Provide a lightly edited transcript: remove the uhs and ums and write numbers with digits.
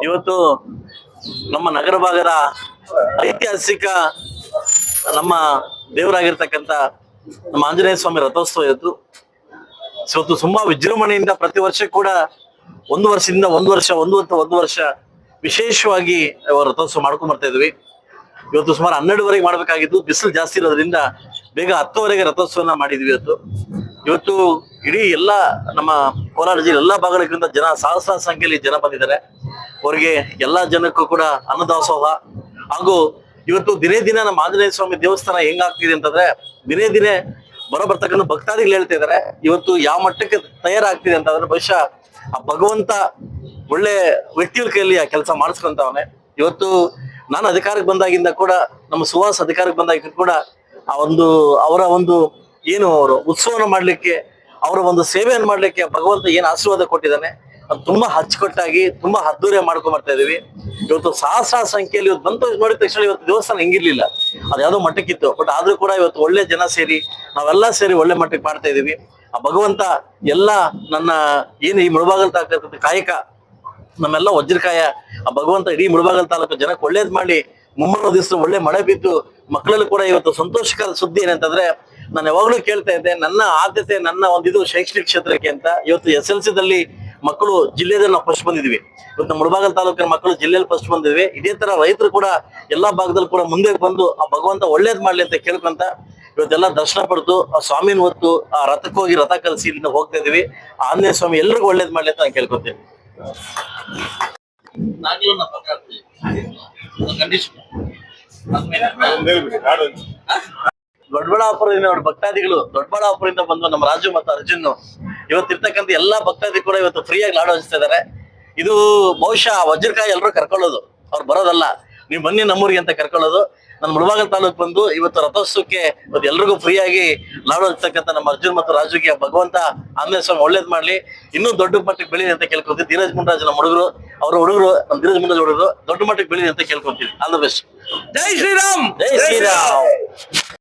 ಇವತ್ತು ನಮ್ಮ ನಗರ ಭಾಗದ ಐತಿಹಾಸಿಕ ನಮ್ಮ ದೇವರಾಗಿರ್ತಕ್ಕಂಥ ನಮ್ಮ ಆಂಜನೇಯ ಸ್ವಾಮಿ ರಥೋತ್ಸವ ಇವತ್ತು ತುಂಬಾ ವಿಜೃಂಭಣೆಯಿಂದ ಪ್ರತಿ ವರ್ಷ ಕೂಡ ಒಂದು ವರ್ಷ ವಿಶೇಷವಾಗಿ ರಥೋತ್ಸವ ಮಾಡ್ಕೊಂಡ್ ಬರ್ತಾ ಇದ್ವಿ. ಇವತ್ತು ಸುಮಾರು 12ವರೆಗೆ ಮಾಡ್ಬೇಕಾಗಿದ್ದು, ಬಿಸಿಲು ಜಾಸ್ತಿ ಇರೋದ್ರಿಂದ ಬೇಗ 10ವರೆಗೆ ರಥೋತ್ಸವನ ಮಾಡಿದ್ವಿ. ಇವತ್ತು ಇಡೀ ಎಲ್ಲ ನಮ್ಮ ಕೋಲಾರ ಜಿಲ್ಲೆ ಎಲ್ಲಾ ಭಾಗಗಳಿಂದ ಜನ ಸಹಸ್ರ ಸಂಖ್ಯೆಯಲ್ಲಿ ಜನ ಬಂದಿದ್ದಾರೆ. ಅವರಿಗೆ ಎಲ್ಲಾ ಜನಕ್ಕೂ ಕೂಡ ಅನ್ನದಾಸೋಹ ಹಾಗೂ ಇವತ್ತು ದಿನೇ ದಿನ ನಮ್ಮ ಆಂಜನೇಯ ಸ್ವಾಮಿ ದೇವಸ್ಥಾನ ಹೆಂಗಾಗ್ತಿದೆ ಅಂತಂದ್ರೆ ದಿನೇ ಬರ್ತಕ್ಕಂಥ ಭಕ್ತಾದಿಗಳು ಹೇಳ್ತಾ ಇದಾರೆ ಇವತ್ತು ಯಾವ ಮಟ್ಟಕ್ಕೆ ತಯಾರಾಗ್ತಿದೆ ಅಂತಂದ್ರೆ ಬಹುಶಃ ಆ ಭಗವಂತ ಒಳ್ಳೆ ವ್ಯಕ್ತಿಗಳ ಕೈಯಲ್ಲಿ ಆ ಕೆಲಸ ಮಾಡಿಸ್ಕೊಂತವನೆ. ಇವತ್ತು ನಾನು ಅಧಿಕಾರಕ್ಕೆ ಬಂದಾಗಿಂದ ಕೂಡ ನಮ್ಮ ಸುಹಾಸ್ ಅಧಿಕಾರಕ್ಕೆ ಬಂದಾಗ ಕೂಡ ಅವರ ಒಂದು ಏನು ಅವರು ಉತ್ಸವನ ಮಾಡ್ಲಿಕ್ಕೆ, ಅವರ ಒಂದು ಸೇವೆಯನ್ನು ಮಾಡ್ಲಿಕ್ಕೆ ಭಗವಂತ ಏನ್ ಆಶೀರ್ವಾದ ಕೊಟ್ಟಿದ್ದಾನೆ ಅದು ತುಂಬಾ ಅಚ್ಚುಕಟ್ಟಾಗಿ ತುಂಬಾ ಅದ್ದೂರಿಯಾಗಿ ಮಾಡ್ಕೊಂಡ್ ಬರ್ತಾ ಇದೀವಿ. ಇವತ್ತು ಸಹಸ್ರ ಸಂಖ್ಯೆಯಲ್ಲಿ ಇವತ್ತು ಬಂತು ನೋಡಿದ ತಕ್ಷಣ ಇವತ್ತು ದೇವಸ್ಥಾನ ಹೆಂಗಿರ್ಲಿಲ್ಲ, ಅದು ಯಾವ್ದೋ ಮಟ್ಟಕ್ಕಿತ್ತು. ಬಟ್ ಆದ್ರೂ ಕೂಡ ಇವತ್ತು ಒಳ್ಳೆ ಜನ ಸೇರಿ ನಾವೆಲ್ಲ ಸೇರಿ ಒಳ್ಳೆ ಮಟ್ಟಕ್ಕೆ ಮಾಡ್ತಾ ಇದೀವಿ. ಆ ಭಗವಂತ ಎಲ್ಲ ನನ್ನ ಏನು ಈ ಮುಳಬಾಗಲ್ ತಾಲೂಕು ಕಾಯಕ ನಮ್ಮೆಲ್ಲ ವಜ್ರಕಾಯ ಆ ಭಗವಂತ ಇಡೀ ಮುಳಬಾಗಲ್ ತಾಲೂಕು ಜನಕ್ಕೆ ಒಳ್ಳೇದ್ ಮಾಡಿ ಮುಂಬರುವ ದಿವಸ ಒಳ್ಳೆ ಮಳೆ ಬಿದ್ದು ಮಕ್ಕಳಲ್ಲೂ ಕೂಡ ಇವತ್ತು ಸಂತೋಷಕರ ಸುದ್ದಿ ಏನಂತಂದ್ರೆ, ನಾನು ಯಾವಾಗ್ಲೂ ಕೇಳ್ತಾ ಇದ್ದೆ ನನ್ನ ಆದ್ಯತೆ ನನ್ನ ಒಂದಿದು ಶೈಕ್ಷಣಿಕ ಕ್ಷೇತ್ರಕ್ಕೆ ಅಂತ. ಇವತ್ತು SLC ದಲ್ಲಿ ಮಕ್ಕಳು ಜಿಲ್ಲೆಯಲ್ಲಿ ನಾವು ಫಸ್ಟ್ ಬಂದಿದ್ವಿ. ಇವತ್ತು ಮುಳಬಾಗಲ್ ತಾಲೂಕಿನ ಮಕ್ಕಳು ಜಿಲ್ಲೆಯಲ್ಲಿ ಫಸ್ಟ್ ಬಂದಿದ್ವಿ. ಇದೇ ತರ ರೈತರು ಕೂಡ ಎಲ್ಲಾ ಭಾಗದಲ್ಲಿ ಕೂಡ ಮುಂದೆ ಬಂದು ಆ ಭಗವಂತ ಒಳ್ಳೇದ್ ಮಾಡ್ಲಿ ಅಂತ ಕೇಳ್ಕೊಂತ ಇವತ್ತೆಲ್ಲ ದರ್ಶನ ಪಡೆದು ಆ ಸ್ವಾಮಿನ ಹೊತ್ತು ಆ ರಥಕ್ಕೆ ಹೋಗಿ ರಥ ಕಲಿಸಿ ಇಲ್ಲಿಂದ ಹೋಗ್ತಾ ಇದೀವಿ. ಆಂಜನೇಯ ಸ್ವಾಮಿ ಎಲ್ರಿಗೂ ಒಳ್ಳೇದ್ ಮಾಡ್ಲಿ ಅಂತ ನಾನು ಕೇಳ್ಕೊತೀನಿ. ದೊಡ್ಡಬಳ್ಳಾಪುರದಿಂದ ಭಕ್ತಾದಿಗಳು ದೊಡ್ಡಬಳ್ಳಾಪುರದಿಂದ ಬಂದು ನಮ್ಮ ರಾಜು ಮತ್ತು ಅರ್ಜುನ್ ಇವತ್ತಿರ್ತಕ್ಕಂಥ ಎಲ್ಲಾ ಭಕ್ತಾದಿ ಕೂಡ ಇವತ್ತು ಫ್ರೀಯಾಗಿ ಲಾಡು ಹಂಚ್ತಾ ಇದಾರೆ. ಇದು ಬಹುಶಃ ವಜ್ರಕಾಯಿ ಎಲ್ಲರೂ ಕರ್ಕೊಳ್ಳೋದು, ಅವ್ರು ಬರೋದಲ್ಲ, ನೀವು ಬನ್ನಿ ನಮ್ಮೂರಿಗೆ ಅಂತ ಕರ್ಕೊಳ್ಳೋದು. ನನ್ನ ಮುಳಬಾಗಲ್ ತಾಲೂಕು ಬಂದು ಇವತ್ತು ರಥೋತ್ಸವಕ್ಕೆ ಇವತ್ತು ಎಲ್ರಿಗೂ ಫ್ರೀಯಾಗಿ ಲಾಡು ಹಂಚ್ತಕ್ಕಂಥ ನಮ್ಮ ಅರ್ಜುನ್ ಮತ್ತು ರಾಜುಗೆ ಭಗವಂತ ಆಂಜನೇಯ ಸ್ವಾಮಿ ಒಳ್ಳೇದ್ ಮಾಡ್ಲಿ, ಇನ್ನೂ ದೊಡ್ಡ ಮಟ್ಟಕ್ಕೆ ಬೆಳೀಲಿ ಅಂತ ಕೇಳ್ಕೊತೀವಿ. ಧೀರಜ್ ಮುನ್ರಾಜ್ ನಮ್ಮ ಹುಡುಗರು, ಅವ್ರ ಹುಡುಗರು ನಮ್ಮ ಧೀರಜ್ ಮುನ್ರಾಜ್ ಹುಡುಗರು ದೊಡ್ಡ ಮಟ್ಟಕ್ಕೆ ಬೆಳೀಲಿ ಅಂತ ಕೇಳ್ಕೊತೀವಿ. All the best. ಜೈ ಶ್ರೀರಾಮ್. ಜೈ ಶ್ರೀರಾಮ್.